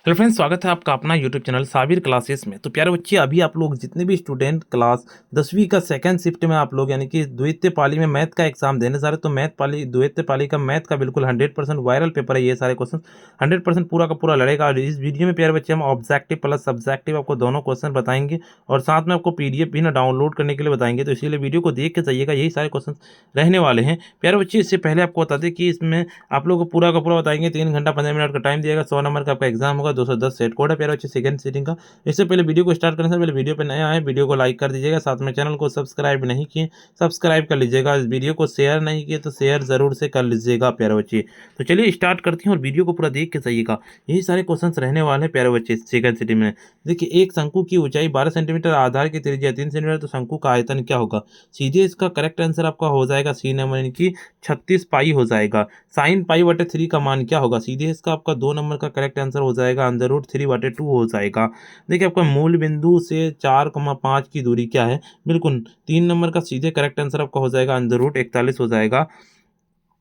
Hello friends, स्वागत है आपका अपना यूट्यूब चैनल साबिर क्लासेस में। तो प्यारे बच्चे, अभी आप लोग जितने भी स्टूडेंट क्लास 10वीं का सेकंड शिफ्ट में आप लोग यानी कि द्वितीय पाली में मैथ का एग्जाम देने जा रहे, तो मैथ पाली द्वितीय पाली का मैथ का बिल्कुल 100% वायरल पेपर है। ये सारे क्वेश्चन 100% पूरा का पूरा लड़ेगा। और इस वीडियो में प्यारे बच्चे हम ऑब्जेक्टिव प्लस सब्जेक्टिव आपको दोनों क्वेश्चन बताएंगे और साथ में आपको पीडीएफ भी ना डाउनलोड करने के लिए बताएंगे। तो इसीलिए वीडियो को देख के जाइएगा, यही सारे क्वेश्चन रहने वाले हैं। प्यारे बच्चे, इससे पहले आपको बता दें कि इसमें आप लोग को पूरा का पूरा बताएंगे। 3 घंटा 15 मिनट का टाइम दिएगा। 100 नंबर का आपका एग्जाम होगा। 210 सेट कोड है प्यारे बच्चे सेकंड सीटिंग का। इससे पहले वीडियो को स्टार्ट करने से पहले वीडियो पे नया आए वीडियो को लाइक कर दीजिएगा। साथ में चैनल को सब्सक्राइब नहीं किए सब्सक्राइब कर लीजिएगा। इस वीडियो को शेयर नहीं किए तो शेयर जरूर से कर लीजिएगा प्यारे बच्चे। तो चलिए स्टार्ट करते हैं और वीडियो को पूरा देख के जाइएगा। यही सारे क्वेश्चन रहने वाले हैं प्यारे बच्चे सेकंड सिटी में। देखिए, एक शंकु की ऊंचाई 12 सेंटीमीटर, आधार की त्रिज्या 3 सेंटीमीटर, तो शंकु का आयतन क्या होगा? सीधे इसका करेक्ट आंसर आपका हो जाएगा सी नंबर, यानी कि 36 पाई हो जाएगा। साइन पाई बटे 3 का मान क्या होगा? सीधे इसका आपका 2 नंबर का करेक्ट आंसर हो जाएगा √3/2 हो जाएगा। देखिए, आपका मूल बिंदु से 4,5 की दूरी क्या है? बिल्कुल 3 नंबर का सीधे करेक्ट आंसर आपका हो जाएगा √41 हो जाएगा।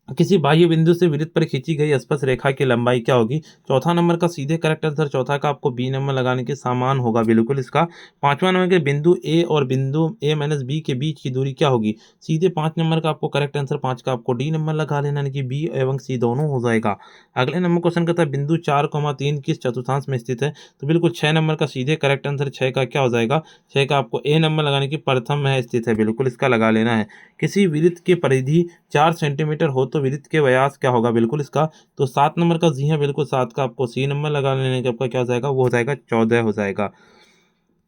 किसी बाह्य बिंदु से वृत्त पर खींची गई स्पर्श रेखा की लंबाई क्या होगी? चौथा नंबर का सीधे करेक्ट आंसर चौथा का आपको बी नंबर लगाने के समान होगा बिल्कुल इसका। पांचवा नंबर के बिंदु ए और बिंदु ए माइनस बी के बीच की दूरी क्या होगी? सीधे 5 नंबर का आपको करेक्ट आंसर 5 का आपको डी नंबर लगा लेना, यानी कि बी एवं सी दोनों हो जाएगा। अगले नंबर क्वेश्चन कहता है बिंदु 4,3 किस चतुर्थांश में स्थित है? तो बिल्कुल 6 नंबर का सीधे करेक्ट आंसर 6 का क्या हो जाएगा? 6 का आपको ए नंबर लगाने की प्रथम में स्थित है, बिल्कुल इसका लगा लेना है। किसी वृत्त की परिधि 4 सेंटीमीटर हो तो वृत्त के व्यास क्या होगा? बिल्कुल इसका तो 7 नंबर का जी है, बिल्कुल 7 का आपको सी नंबर लगा लेने के आपका क्या हो जाएगा? वो हो जाएगा 14 हो जाएगा।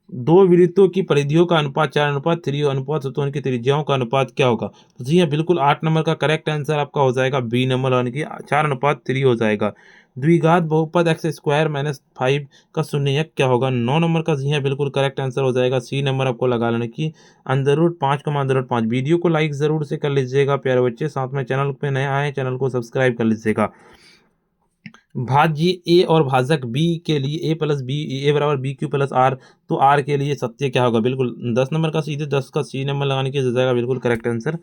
दो वृत्तों की परिधियों का अनुपात 4:3 अनुपात हो तो उनकी त्रिज्याओं का अनुपात क्या होगा? तो जी हाँ, बिल्कुल 8 नंबर का करेक्ट आंसर आपका हो जाएगा बी नंबर, यानी कि 4:3 हो जाएगा। द्विघात बहुपद एक्स स्क्वायर माइनस 5 का शून्यक क्या होगा? 9 नंबर का जी हाँ, बिल्कुल करेक्ट आंसर हो जाएगा सी नंबर आपको लगा लेने की √5,5। वीडियो को लाइक जरूर से कर लीजिएगा प्यारे बच्चे। साथ में चैनल पे नए आए चैनल को सब्सक्राइब कर लीजिएगा। भाज्य ए और भाजक बी के लिए ए प्लस बी ए बराबर बी क्यू प्लस आर, तो आर के लिए सत्य क्या होगा? बिल्कुल 10 नंबर का सीधे 10 का सी नंबर लगाने की जाएगा, बिल्कुल करेक्ट आंसर।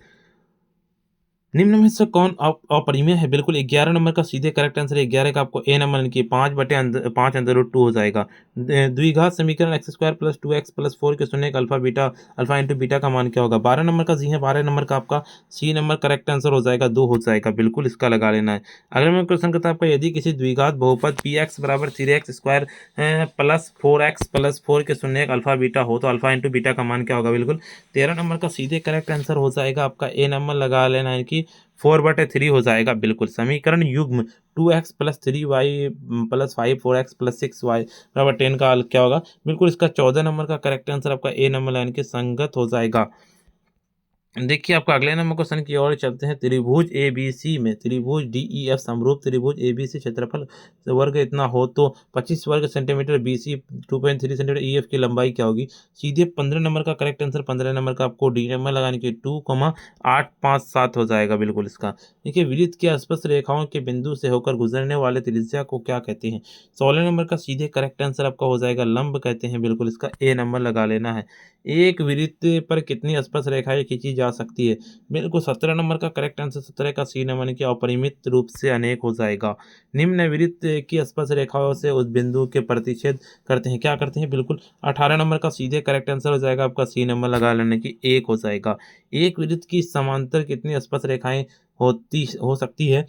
निम्न में से कौन अपरिमेय है? बिल्कुल 11 नंबर का सीधे करेक्ट आंसर है 11 का आपको ए नंबर, यानी कि 5/5 हो जाएगा। द्विघात समीकरण X square plus 2x plus 4 के शून्य का अल्फा इंटू बीटा का मान क्या होगा? 12 नंबर का जी है, 12 नंबर का आपका सी नंबर करेक्ट आंसर हो जाएगा 2 हो जाएगा, बिल्कुल इसका लगा लेना है। अगला नंबर क्वेश्चन कहता है आपका यदि किसी द्विघात बहुपद पी एक्स बराबर 3x square plus 4x plus 4 के शून्य का अल्फा बीटा हो तो अल्फा इंटू बीटा का मान क्या होगा? बिल्कुल 13 नंबर का सीधे करेक्ट आंसर हो जाएगा आपका ए नंबर लगा लेना है कि 4/3 हो जाएगा, बिल्कुल। समीकरण युग्म 2x plus 3y plus 5 4x plus 6y बराबर 10 का क्या होगा? बिल्कुल इसका 14 नंबर का करेक्ट आंसर आपका ए नंबर यानी कि संगत हो जाएगा। देखिए, आपका अगले नंबर क्वेश्चन की ओर चलते हैं। त्रिभुज ए बी सी में त्रिभुज डी ई एफ समरूप त्रिभुज ए बी सी क्षेत्रफल वर्ग इतना हो तो 25 वर्ग centimetre, B C 2.3 centimetre, E F की लंबाई क्या होगी? सीधे 15 नंबर का करेक्ट आंसर 15 नंबर का आपको डी नंबर लगाने की 2,857 हो जाएगा, बिल्कुल इसका। देखिए, वृत्त की स्पर्श रेखाओं के बिंदु से होकर गुजरने वाले त्रिज्या को क्या कहते हैं? 16 नंबर का सीधे करेक्ट आंसर आपका हो जाएगा लंब कहते हैं, बिल्कुल इसका ए नंबर लगा लेना है। एक वृत्त पर कितनी स्पर्श रेखाएं खींची जा सकती है? बिल्कुल 17 नंबर का करेक्ट आंसर 17 का सी नंबर की अपरिमित रूप से अनेक हो जाएगा। निम्न वृत्त की स्पर्श रेखाओं से उस बिंदु के प्रतिच्छेद करते हैं, क्या करते हैं? बिल्कुल 18 नंबर का सीधे करेक्ट आंसर हो जाएगा आपका सी नंबर लगा लेने की 1 हो जाएगा। एक वृत्त की समांतर कितनी स्पर्श रेखाएं हो सकती है?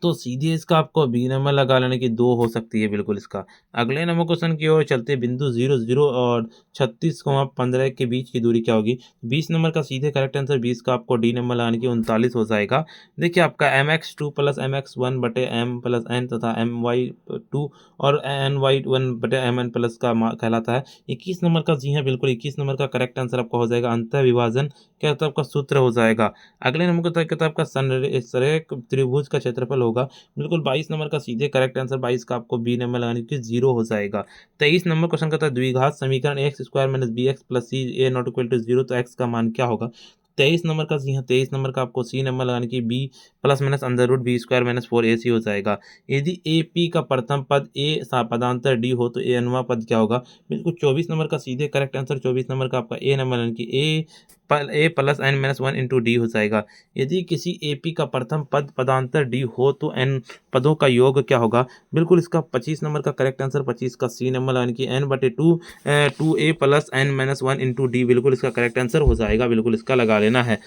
तो सीधे इसका आपको बी नंबर लगा लेने की 2 हो सकती है, बिल्कुल इसका। अगले नंबर क्वेश्चन की ओर चलते बिंदु 0 और 36,15 के बीच की दूरी क्या होगी? 20 नंबर का सीधे करेक्ट आंसर 20 का आपको डी नंबर लगाने की 39 हो जाएगा। देखिए, आपका mx2 प्लस mx1 बटे m प्लस n तथा my2 और ny1 बटे mn प्लस का कहलाता है। 21 नंबर का जी है, बिल्कुल 21 नंबर का करेक्ट आंसर आपका हो जाएगा अंतः विभाजन क्या होता है आपका सूत्र हो जाएगा। अगले नंबर का किताब का संरेख त्रिभुज का क्षेत्रफल होगा, बिल्कुल 22 नंबर का सीधे करेक्ट आंसर 22 का आपको बी नंबर लगाने की 0 हो जाएगा। 23 नंबर क्वेश्चन कहता है द्विघात समीकरण X square minus B X plus C A not equal to 0, तो एक्स का मान क्या होगा? 23 नंबर का जी हाँ 23 नंबर का आपको सी नंबर लगाने की B plus minus under root B square minus 4ac हो जाएगा। यदि ए पी का प्रथम पद ए पदांतर डी हो तो ए नवा पद क्या होगा? बिल्कुल 24 नंबर का सीधे करेक्ट आंसर 24 नंबर का आपका ए नंबर यानी कि a plus N minus one into d हो जाएगा। यदि किसी ए पी का प्रथम पद पदांतर डी हो तो एन पदों का योग क्या होगा? बिल्कुल इसका 25 नंबर का करेक्ट आंसर 25 का सी नंबर यानी कि एन बटे two A plus N minus one into D बिल्कुल इसका करेक्ट आंसर हो जाएगा। बिल्कुल इसका लगा लेना है।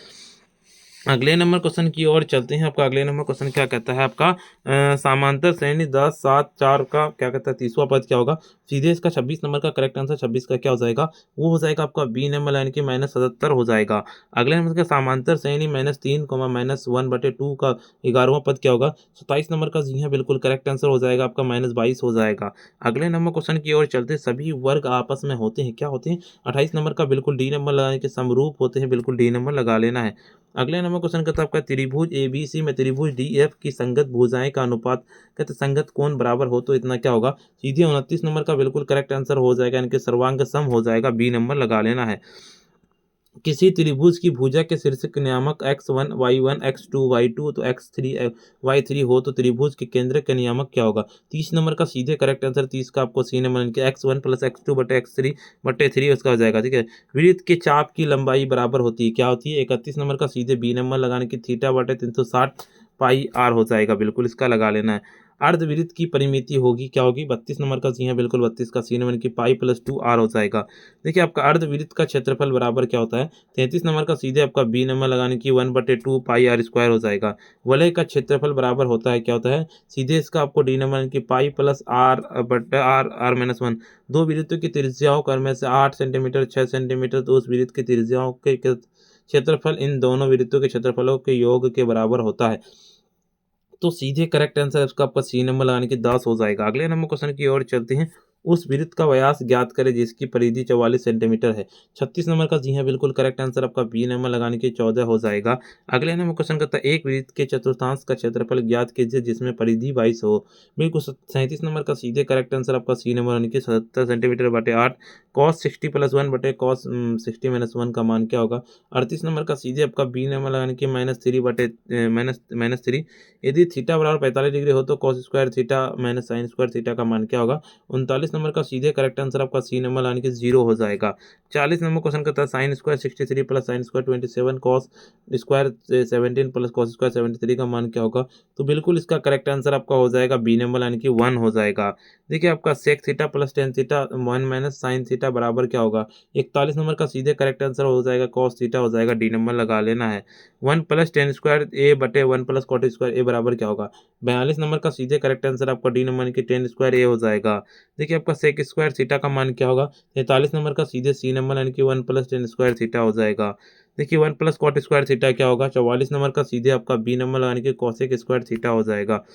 अगले नंबर क्वेश्चन की ओर चलते हैं। आपका अगले नंबर क्वेश्चन क्या कहता है? आपका समांतर श्रेणी 10 7 4 का क्या कहता है 30वां पद क्या होगा? सीधे इसका 26 नंबर का करेक्ट आंसर 26 का क्या हो जाएगा? वो हो जाएगा आपका बी नंबर यानी कि माइनस 77 हो जाएगा। अगले नंबर का समांतर श्रेणी -3 माइनस 1/2 का 11वां पद क्या होगा? 27 नंबर का जी हाँ बिल्कुल करेक्ट आंसर हो जाएगा आपका -22 हो जाएगा। अगले नंबर क्वेश्चन की ओर चलते सभी वर्ग आपस में होते हैं क्या होते हैं? 28 नंबर का बिल्कुल डी नंबर लगाने के समरूप होते हैं। बिल्कुल डी नंबर लगा लेना है। अगले नंबर क्वेश्चन कहता है आपका त्रिभुज एबीसी में त्रिभुज डीएफ की संगत भुजाएं का अनुपात कहते हैं संगत कोण बराबर हो तो इतना क्या होगा? सीधे 29 नंबर का बिल्कुल करेक्ट आंसर हो जाएगा यानी कि सर्वांग सम हो जाएगा। बी नंबर लगा लेना है। किसी त्रिभुज की भुजा के शीर्षक नियामक x1 y1 x2 y2 तो x3 y3 हो तो त्रिभुज के केंद्र का नियामक क्या होगा? 30 नंबर का सीधे करेक्ट आंसर 30 का आपको सी नंबर यानी x1 प्लस x2 बटे x3 बटे 3 उसका हो जाएगा। ठीक है। वृत्त के चाप की लंबाई बराबर होती है क्या होती है? 31 नंबर का सीधे बी नंबर लगाने की थीटा बटे 360 पाई आर हो जाएगा। बिल्कुल इसका लगा लेना है। अर्धवृत्त की परिमिति होगी क्या होगी? 32 नंबर का सी है बिल्कुल 32 का सी नंबर की पाई प्लस 2 आर हो जाएगा। देखिए आपका अर्धवृत्त का क्षेत्रफल बराबर क्या होता है? 33 नंबर का सीधे आपका बी नंबर लगाने की 1/2 पाई आर स्क्वायर हो जाएगा। वलय का क्षेत्रफल बराबर होता है क्या होता है? सीधे इसका आपको डी नंबर यानी कि पाई प्लस आर बटे आर आर माइनस वन। दो वृत्तों की त्रिज्याओं क्रम में से 8 सेंटीमीटर 6 सेंटीमीटर तो उस वृत्त की त्रिज्याओं के क्षेत्रफल इन दोनों वृत्तों के क्षेत्रफलों के योग के बराबर होता है। तो सीधे करेक्ट आंसर इसका आपका सी नंबर लगाने की 10 हो जाएगा। अगले नंबर क्वेश्चन की ओर चलते हैं। उस वृत्त का व्यास ज्ञात करें जिसकी परिधि 44 सेंटीमीटर है। 36 नंबर का जी है बिल्कुल करेक्ट आंसर आपका बी नंबर लगाने की 14 हो जाएगा। अगले नंबर क्वेश्चन करता है एक वृत्त के चतुर्थांश का क्षेत्रफल ज्ञात कीजिए जिसमें परिधि 22 हो। बिल्कुल 37 नंबर का सीधे करेक्ट आंसर आपका सी नंबर यानी कि 77 सेंटीमीटर बटे 8 कॉस 60 प्लस 1 बटे कॉस 60 माइनस 1 का मान क्या होगा? 38 नंबर का सीधे आपका बी नंबर लगाने की -3 बटे माइनस 3। यदि थीटा बराबर 45 डिग्री हो तो cos square theta minus sine square theta का मान क्या होगा? 39 नंबर का सीधे करेक्ट आंसर आपका सी नंबर यानी कि 0 हो जाएगा। 40 नंबर क्वेश्चन करता है sine square 63 plus sine square 27 cos square 17 plus cos square 73 का मान क्या होगा? तो बिल्कुल इसका करेक्ट आंसर आपका हो जाएगा बी नंबर यानी कि 1 हो जाएगा। देखिए आपका sec theta plus ten theta 1 minus sine theta बराबर क्या होगा? 41 नंबर का सीधे करेक्ट आंसर हो जाएगा कॉस थीटा हो जाएगा। डी नंबर लगा लेना है। 1 प्लस टेन स्क्वायर ए बटे 1 प्लस कॉट स्क्वायर ए बराबर क्या होगा? 42 नंबर का सीधे करेक्ट आंसर आपका डी नंबर की 10 स्क्वायर ए हो जाएगा। देखिए आपका सेक स्क्वायर थीटा का मान क्या होगा? 43 नंबर का सीधे सी नंबर यानी कि 1 प्लस 10 स्क्वायर थीटा हो जाएगा। देखिए 1 प्लस कॉट स्क्वायर थीटा क्या होगा? 44 नंबर का सीधे आपका बी नंबर यानी कि कोसेक स्क्वायर थीटा हो जाएगा।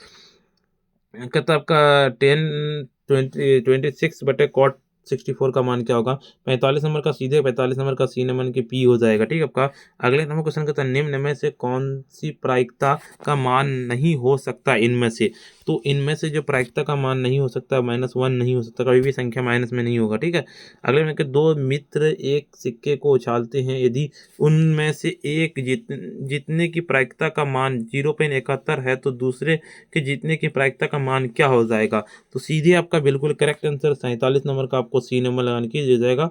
कहता आपका 26 बटे कॉट 64 का मान क्या होगा? 45 नंबर का सीधे 45 नंबर का सी नंबर की पी हो जाएगा। ठीक है आपका। अगले नंबर क्वेश्चन कहता है निम्न में से कौन सी प्रायिकता का मान नहीं हो सकता इनमें से? तो इनमें से जो प्रायिकता का मान नहीं हो सकता -1 नहीं हो सकता, कभी भी संख्या माइनस में नहीं होगा। ठीक है। अगले में दो मित्र एक सिक्के को उछालते हैं यदि उनमें से एक जीतने की प्रायिकता का मान 0.71 है तो दूसरे के जीतने की प्रायिकता का मान क्या हो जाएगा? तो सीधे आपका बिल्कुल करेक्ट आंसर 47 नंबर का आपको सी नंबर लगाने की जाएगा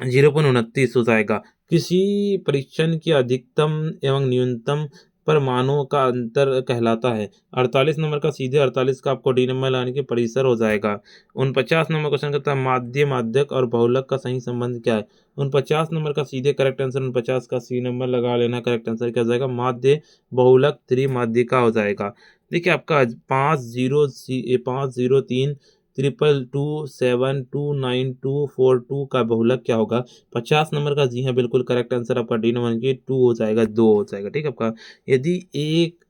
0.29 हो जाएगा। किसी परीक्षण की अधिकतम एवं न्यूनतम परमाणुओं का अंतर कहलाता है। 48 नंबर का सीधे 48 का आपको डी नंबर लगाने के परिसर हो जाएगा। 49 नंबर क्वेश्चन करता है माध्य माध्यक और बहुलक का सही संबंध क्या है? 49 नंबर का सीधे करेक्ट आंसर 49 का सी नंबर लगा लेना। करेक्ट आंसर क्या हो जाएगा? माध्य बहुलक त्रिमाध्यिका हो जाएगा। देखिए आपका 503 222 का बहुलक क्या होगा? 50 नंबर का जी हाँ बिल्कुल करेक्ट आंसर आपका डी नंबर की 2 हो जाएगा 2 हो जाएगा। ठीक है आपका। यदि एक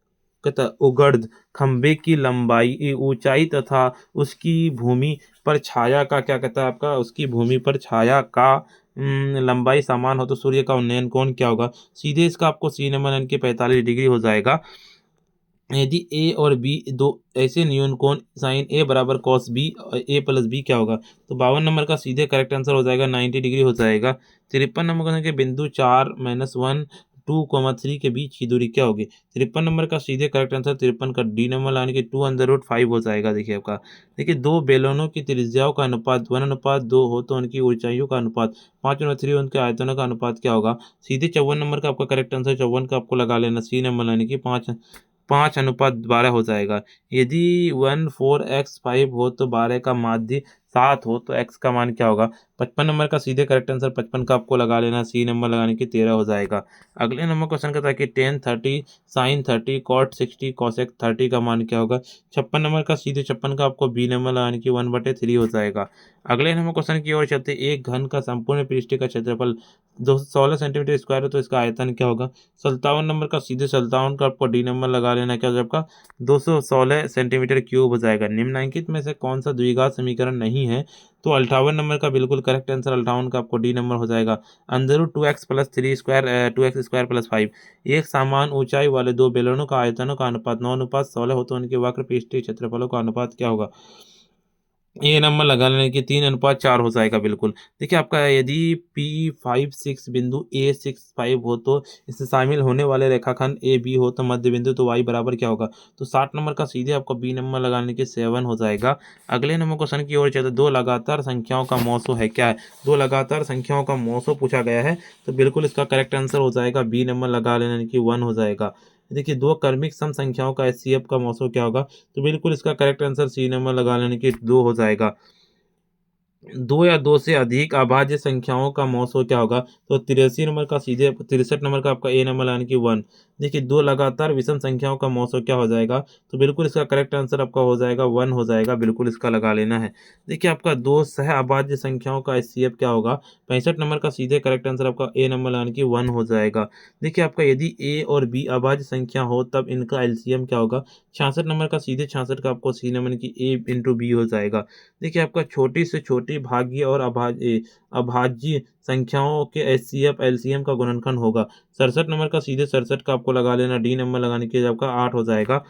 उगर्द खंबे की लंबाई ऊंचाई तथा उसकी भूमि पर छाया का क्या कहता है आपका? उसकी भूमि पर छाया का लंबाई समान हो तो सूर्य का उन्नयन कोण क्या होगा? सीधे इसका आपको सी नंबर यानी कि 45 डिग्री हो जाएगा। यदि ए और बी दो ऐसे न्यूनकोण साइन ए बराबर कॉस बी ए प्लस बी क्या होगा? तो 52 नंबर का सीधे करेक्ट आंसर हो जाएगा 90 डिग्री हो जाएगा। 53 नंबर क्वेश्चन के बिंदु 4-1 2, 3 के बीच की दूरी क्या होगी? 53 नंबर का सीधे करेक्ट आंसर 53 का डी नंबर लाने के 2√5 हो जाएगा। देखिए आपका, देखिए दो बेलनों की त्रिज्याओं का अनुपात 1:2 हो तो उनकी ऊंचाइयों का अनुपात 5/3 उनके आयतनों का अनुपात क्या होगा? सीधे 54 नंबर का आपका करेक्ट आंसर 54 का आपको लगा लेना सी नंबर लाने की 5:12 हो जाएगा। यदि 1 4 x 5 हो तो 12 का माध्य 7 हो तो x का मान क्या होगा? 55 नंबर का सीधे करेक्ट आंसर 55 का आपको लगा लेना सी नंबर लगाने की 13 हो जाएगा। अगले नंबर क्वेश्चन कहता है कि tan 30 sin 30 cot 60 cosec 30 का मान क्या होगा? 56 नंबर का सीधे 56 का आपको बी नंबर लगाने की 1/3 हो जाएगा। अगले नंबर क्वेश्चन की ओर चलते, एक घन का संपूर्ण पृष्ठ का क्षेत्रफल 216 सेंटीमीटर स्क्वायर है तो इसका आयतन क्या होगा? 57 नंबर का सीधे 57 का आपको डी नंबर लगा लेना, क्या हो जाएगा आपका 216 सेंटीमीटर क्यूब हो जाएगा। निम्नलिखित में से कौन सा द्विघात समीकरण नहीं है? तो 58 नंबर का बिल्कुल करेक्ट आंसर 58 का आपको डी नंबर हो जाएगा। √2x + 3 स्क्वायर 2x² + 5 एक समान ऊंचाई वाले दो बेलनों का आयतनों का अनुपात 9:16 हो तो उनके वक्र पृष्ठीय क्षेत्रफलों का अनुपात क्या होगा? ये नंबर लगा लेने की 3:4 हो जाएगा बिल्कुल। देखिए आपका, यदि P5 6 बिंदु A65 हो तो इससे शामिल होने वाले रेखाखंड AB हो तो मध्य बिंदु तो y बराबर क्या होगा? तो 60 नंबर का सीधे आपको बी नंबर लगाने के 7 हो जाएगा। अगले नंबर क्वेश्चन की ओर चलते, दो लगातार संख्याओं का मौसो है क्या है? दो लगातार संख्याओं का मौसो पूछा गया है तो बिल्कुल इसका करेक्ट आंसर हो जाएगा बी नंबर लगा लेने की 1 हो जाएगा। देखिए दो क्रमिक सम संख्याओं का HCF का मौसो क्या होगा? तो बिल्कुल इसका करेक्ट आंसर सी नंबर लगा लेने की 2 हो जाएगा। दो या दो से अधिक अभाज्य संख्याओं का मौसो क्या होगा? तो 83 नंबर का सीधे 63 नंबर का आपका ए नंबर यानी कि 1। देखिए दो लगातार विषम संख्याओं का मौसो क्या हो जाएगा? तो बिल्कुल इसका करेक्ट आंसर आपका हो जाएगा 1 हो जाएगा, बिल्कुल इसका लगा लेना है। देखिए आपका दो सह अभाज्य संख्याओं का HCF क्या होगा? 65 नंबर का सीधे करेक्ट आंसर आपका ए नंबर यानी कि 1 हो जाएगा। देखिए आपका, यदि ए और बी अभाज्य संख्या हो तब इनका LCM क्या होगा? 66 नंबर का सीधे 66 का आपको सी नंबर की A/B हो जाएगा। देखिए आपका, छोटी से छोटी भाज्य और अभाज्य संख्याओं के HCF LCM का गुणनखंड होगा। 67 नंबर का सीधे 67 का आपको लगा लेना, डी नंबर लगाने के आपका 8 हो जाएगा।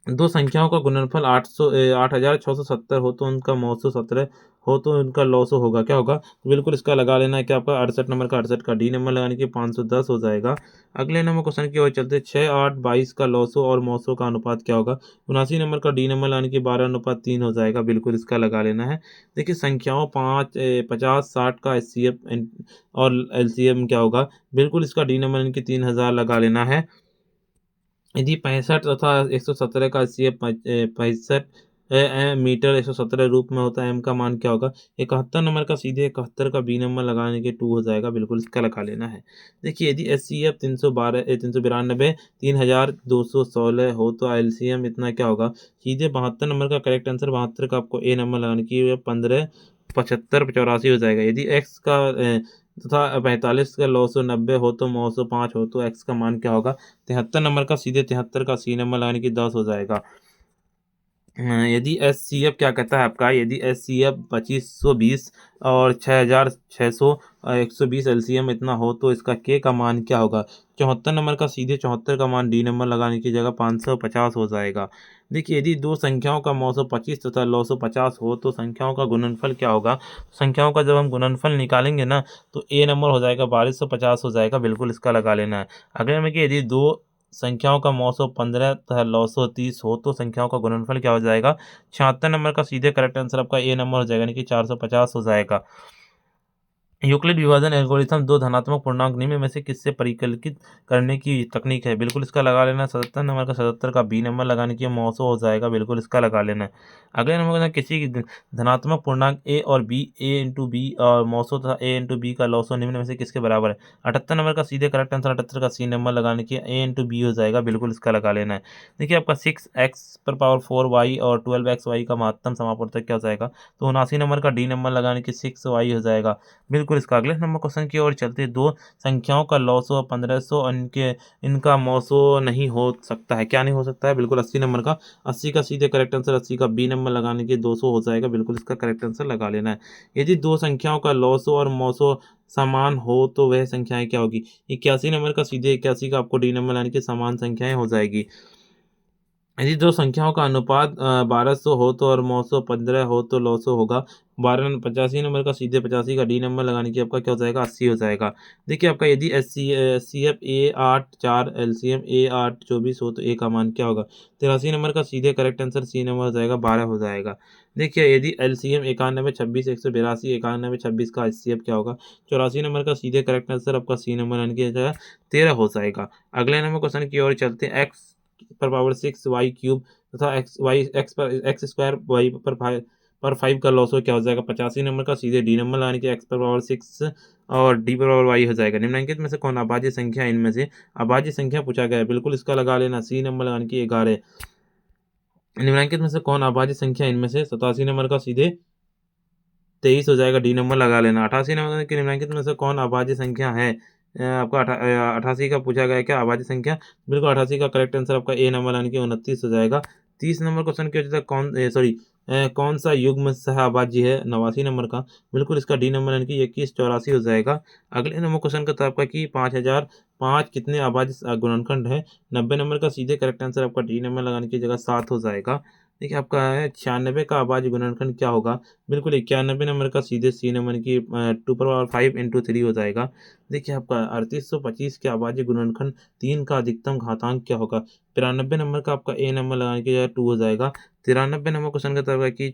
दो संख्याओं का गुणनफल 8670 हो तो उनका मौसो 17 हो तो उनका लॉसो होगा, क्या होगा? तो बिल्कुल इसका लगा लेना है कि आपका 68 नंबर का 68 का डी नंबर लगाने की 510 हो जाएगा। अगले नंबर क्वेश्चन की ओर चलते, 6 8 22 का लॉसो और मौसो का अनुपात क्या होगा? 79 नंबर का डी नंबर लगाने की 12:3 हो जाएगा, बिल्कुल इसका लगा लेना है। देखिए संख्याओं 50 60 का HCF और LCM क्या होगा? बिल्कुल इसका डी नंबर यानी कि 3000 लगा लेना है। यदि 65 तथा 117 का HCF 65 मीटर 117 रूप में होता है, m का मान क्या होगा? 71 नंबर का सीधे 71 का बी नंबर लगाने के 2 हो जाएगा, बिल्कुल इसका लगा लेना है। देखिए यदि HCF 392 3216 हो तो LCM इतना क्या होगा? सीधे 72 नंबर का करेक्ट आंसर 72 का आपको ए नंबर लगाने की 15 75 84 हो जाएगा। यदि x का तथा 45 का 990 हो तो 905 हो तो x का मान क्या होगा? 73 नंबर का सीधे 73 का सी नंबर लगाने की 10 हो जाएगा। यदि HCF क्या कहता है आपका? यदि HCF 2520 और 6600 120 LCM इतना हो तो इसका K का मान क्या होगा? 74 नंबर का सीधे 74 का मान डी नंबर लगाने की जगह 550 हो जाएगा। देखिए यदि दो संख्याओं का मौसो 25 तथा लौसो 50 हो तो संख्याओं का गुणनफल क्या होगा? संख्याओं का जब हम गुणनफल निकालेंगे ना तो ए नंबर हो जाएगा 1250 हो जाएगा, बिल्कुल इसका लगा लेना है। अगले नंबर की, यदि दो संख्याओं का मौसो 15 तथा लौसो 30 हो तो संख्याओं का गुणनफल क्या हो जाएगा? 76 नंबर का सीधे करेक्ट आंसर आपका ए नंबर हो जाएगा, यानी कि 450 हो जाएगा। यूक्लिड विभाजन एल्गोरिथम दो धनात्मक पूर्णांक निम्न में से किससे परिकलित करने की तकनीक है? बिल्कुल इसका लगा लेना। 77 नंबर का 77 का बी नंबर लगाने की मौसो हो जाएगा, बिल्कुल इसका लगा लेना है। अगले नंबर का, किसी की धनात्मक पूर्णांक ए और बी A/B और मौसो तथा A/B का लौसो निम्न में से किसके बराबर है? 78 नंबर का सीधे करेक्ट आंसर 78 का सी नंबर लगाने की A/B हो जाएगा, बिल्कुल इसका लगा लेना है। देखिए आपका 6x⁴y और 12xy का महत्तम समापवर्तक क्या हो जाएगा? तो 79 नंबर का डी नंबर लगाने की 6y हो जाएगा, बिल्कुल इसका। अगले नंबर क्वेश्चन की ओर चलते, दो संख्याओं का लॉसो 1500 और इनका मौसो नहीं हो सकता है, क्या नहीं हो सकता है? बिल्कुल 80 नंबर का 80 का सीधे करेक्ट आंसर 80 का बी नंबर लगाने के 200 हो जाएगा, बिल्कुल इसका करेक्ट आंसर लगा लेना है। यदि दो संख्याओं का लॉसो और मौसो समान हो तो वह संख्याएं क्या होगी? 81 नंबर का सीधे 81 का आपको डी नंबर लाने की समान संख्याएं हो जाएगी। यदि दो संख्याओं का अनुपात 1200 हो तो और 915 हो तो 900 होगा। 85 नंबर का सीधे 85 का डी नंबर लगाने की आपका क्या हो जाएगा 80 हो जाएगा। देखिए आपका यदि एचसीएफ A8 4 एलसीएम A8 24 हो तो ए का मान क्या होगा। 83 नंबर का सीधे करेक्ट आंसर सी नंबर हो जाएगा 12 हो जाएगा। देखिए यदि एलसीएम 91 26 182 91 26 का एचसीएफ क्या होगा। 84 नंबर का सीधे करेक्ट आंसर आपका सी नंबर यानी कि 13 हो जाएगा। अगले नंबर क्वेश्चन की ओर चलते हैं। एक्स पर पावर 6 वाई क्यूब तथा एक्स स्क्वायर वाई पर 5 का लॉस हो क्या हो जाएगा। 85 नंबर का सीधे डी नंबर लगाने के एक्स पर पावर 6 और डी पर पावर वाई हो जाएगा। निम्नलिखित में से कौन अभाज्य संख्या इनमें से अभाज्य संख्या पूछा गया है, बिल्कुल इसका लगा लेना सी नंबर लगाने की 11। निम्नलिखित में से कौन अभाज्य संख्या इनमें से 87 नंबर का सीधे 23 हो जाएगा, डी नंबर लगा लेना। 88 नंबर के निम्नलिखित में से कौन अभाज्य संख्या है। आपका 88 का पूछा गया है क्या अभाज्य संख्या, बिल्कुल 88 का करेक्ट आंसर आपका ए नंबर यानी कि 29 हो जाएगा। 30 नंबर क्वेश्चन की वजह कौन सा युग्म सहअभाज्य है 89 नंबर का, बिल्कुल इसका डी नंबर यानी कि 2184 हो जाएगा। अगले नंबर क्वेश्चन का था आपका कि 5005 कितने अभाज्य गुणनखंड है। 90 नंबर का सीधे करेक्ट आंसर आपका डी नंबर लगाने की जगह 7 हो जाएगा। देखिए आपका है 96 का अभाज्य गुणनखंड क्या होगा, बिल्कुल 91 नंबर का सीधे सी नंबर की 2 पावर 5 इंटू 3 हो जाएगा। देखिए आपका 3825 के अभाज्य गुणनखंड 3 का अधिकतम घातांक क्या होगा। 93 नंबर का आपका ए नंबर लगाने की जगह 2 हो जाएगा। 93 नंबर क्वेश्चन का तब है कि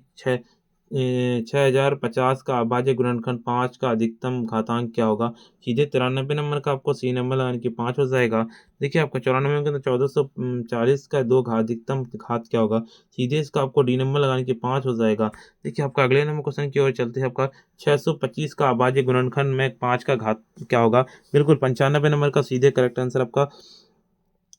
6050 का अभाज्य गुणनखंड 5 का अधिकतम घातांक क्या होगा। सीधे 93 नंबर का आपको सी नंबर लगाने की 5 हो जाएगा। देखिए आपका 94 के अंदर 1440 का अधिकतम घात क्या होगा। सीधे इसका आपको डी नंबर लगाने की 5 हो जाएगा। देखिए आपका अगले नंबर क्वेश्चन की ओर चलते हैं। आपका 625 का अभाज्य गुणनखंड में 5 का घात क्या होगा। बिल्कुल 95 नंबर का सीधे करेक्ट आंसर आपका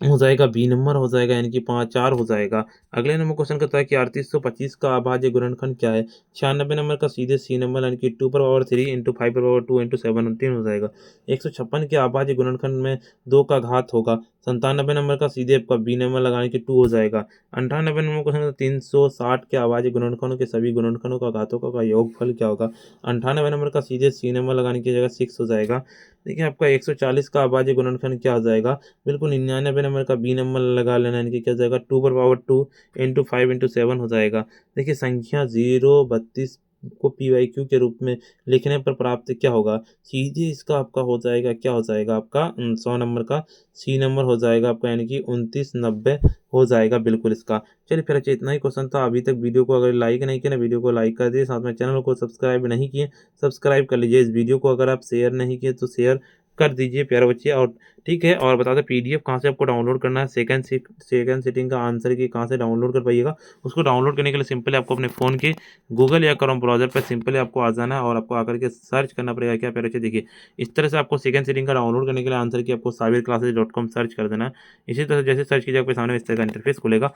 हो जाएगा बी नंबर हो जाएगा यानी कि 5 4 हो जाएगा। अगले नंबर क्वेश्चन करता है कि 3825 का अभाज्य गुणनखंड क्या है। 96 नंबर का सीधे सी नंबर यानी कि 2 पर पावर 3 इंटू 5 पर पावर 2 इंटू 17 हो जाएगा। 156 के अभाज्य गुणनखंड में 2 का घात होगा। 97 नंबर का सीधे आपका बी नंबर लगाने के 2 हो जाएगा। 98 नंबर क्वेश्चन 360 के अभाज्य गुणनखंडों के सभी गुणनखंडों का घातों का योगफल क्या होगा। 98 नंबर का सीधे सी नंबर लगाने की जगह 6 हो जाएगा। देखिए आपका 140 का अभाज्य गुणनखंड क्या हो जाएगा, बिल्कुल 99 नंबर का बी नंबर लगा लेना यानी कि क्या हो जाएगा 2 पर पावर 2 इंटू 5 इंटू 7 हो जाएगा। देखिए संख्या 032 को PYQ के रूप में लिखने पर प्राप्त क्या होगा। सीधे इसका आपका हो जाएगा क्या हो जाएगा आपका 100 नंबर का सी नंबर हो जाएगा आपका यानी कि 2990 हो जाएगा बिल्कुल इसका। चलिए फिर अच्छा इतना ही क्वेश्चन था। अभी तक वीडियो को अगर लाइक नहीं किया ना वीडियो को लाइक कर दिए, साथ में चैनल को सब्सक्राइब नहीं किए सब्सक्राइब कर लीजिए। इस वीडियो को अगर आप शेयर नहीं किए तो शेयर कर दीजिए प्यारे बच्चे। और ठीक है, और बता दें पीडीएफ कहाँ से आपको डाउनलोड करना है। सेकंड सीटिंग का आंसर की कहाँ से डाउनलोड कर पाइएगा। उसको डाउनलोड करने के लिए सिंपली आपको अपने फ़ोन के गूगल या क्रोम ब्राउज़र पर सिंपली आपको आ जाना है और आपको आकर के सर्च करना पड़ेगा क्या प्यारे बच्चे। देखिए इस तरह से आपको सेकंड सीटिंग का डाउनलोड करने के लिए आंसर की आपको sabirclasses.com सर्च कर देना है। इसी तरह से जैसे सर्च कीजिए आपके सामने इस तरह का इंटरफेस खुलेगा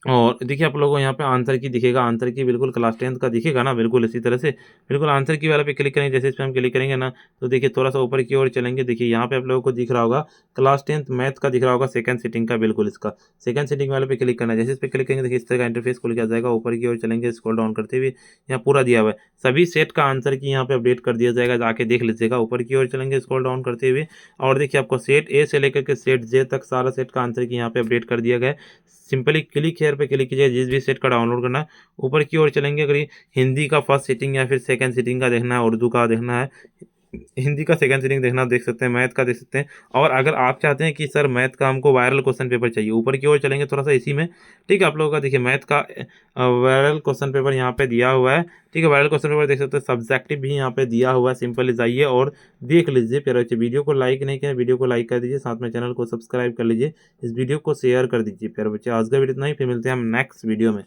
और देखिए आप लोगों को यहाँ पे आंसर की दिखेगा, आंसर की बिल्कुल क्लास 10th का दिखेगा ना, बिल्कुल इसी तरह से बिल्कुल आंसर की वाला पे क्लिक करेंगे। जैसे इस पे हम क्लिक करेंगे ना तो देखिए थोड़ा सा ऊपर की ओर चलेंगे। देखिए यहाँ पे आप लोगों को दिख रहा होगा क्लास 10th मैथ का दिख रहा होगा सेकंड सीटिंग का, बिल्कुल इसका सेकंड सीटिंग वाले पे क्लिक करना है। जैसे इस पे क्लिक करेंगे देखिए इस तरह का इंटरफेस खुल के आ जाएगा। ऊपर की ओर चलेंगे स्क्रॉल डाउन करते हुए यहाँ पूरा दिया हुआ है, सभी सेट का आंसर की यहाँ पे अपडेट कर दिया जाएगा, जाके देख लीजिएगा। ऊपर की ओर चलेंगे स्क्रॉल डाउन करते हुए और देखिए आपको सेट ए से लेकर के सेट जे तक सारा सेट का आंसर की यहाँ पे अपडेट कर दिया गया है। सिंपली क्लिक हेयर पे क्लिक कीजिए जिस भी सेट का डाउनलोड करना है। ऊपर की ओर चलेंगे, अगर हिंदी का फर्स्ट सीटिंग या फिर सेकंड सीटिंग का देखना है, उर्दू का देखना है, हिंदी का सेकंड सीटिंग देखना देख सकते हैं, मैथ का देख सकते हैं। और अगर आप चाहते हैं कि सर मैथ का हमको वायरल क्वेश्चन पेपर चाहिए, ऊपर की ओर चलेंगे थोड़ा सा इसी में, ठीक है। आप लोगों का देखिए मैथ का वायरल क्वेश्चन पेपर यहाँ पे दिया हुआ है, ठीक है। वायरल क्वेश्चन पेपर देख सकते हैं, सब्जेक्टिव भी यहाँ पे दिया हुआ है। सिंपली जाइए और देख लीजिए प्यारे बच्चे। वीडियो को लाइक नहीं किया वीडियो को लाइक कर दीजिए, साथ में चैनल को सब्सक्राइब कर लीजिए, इस वीडियो को शेयर कर दीजिए प्यारे बच्चे। आज का वीडियो इतना ही, फिर मिलते हैं हम नेक्स्ट वीडियो में।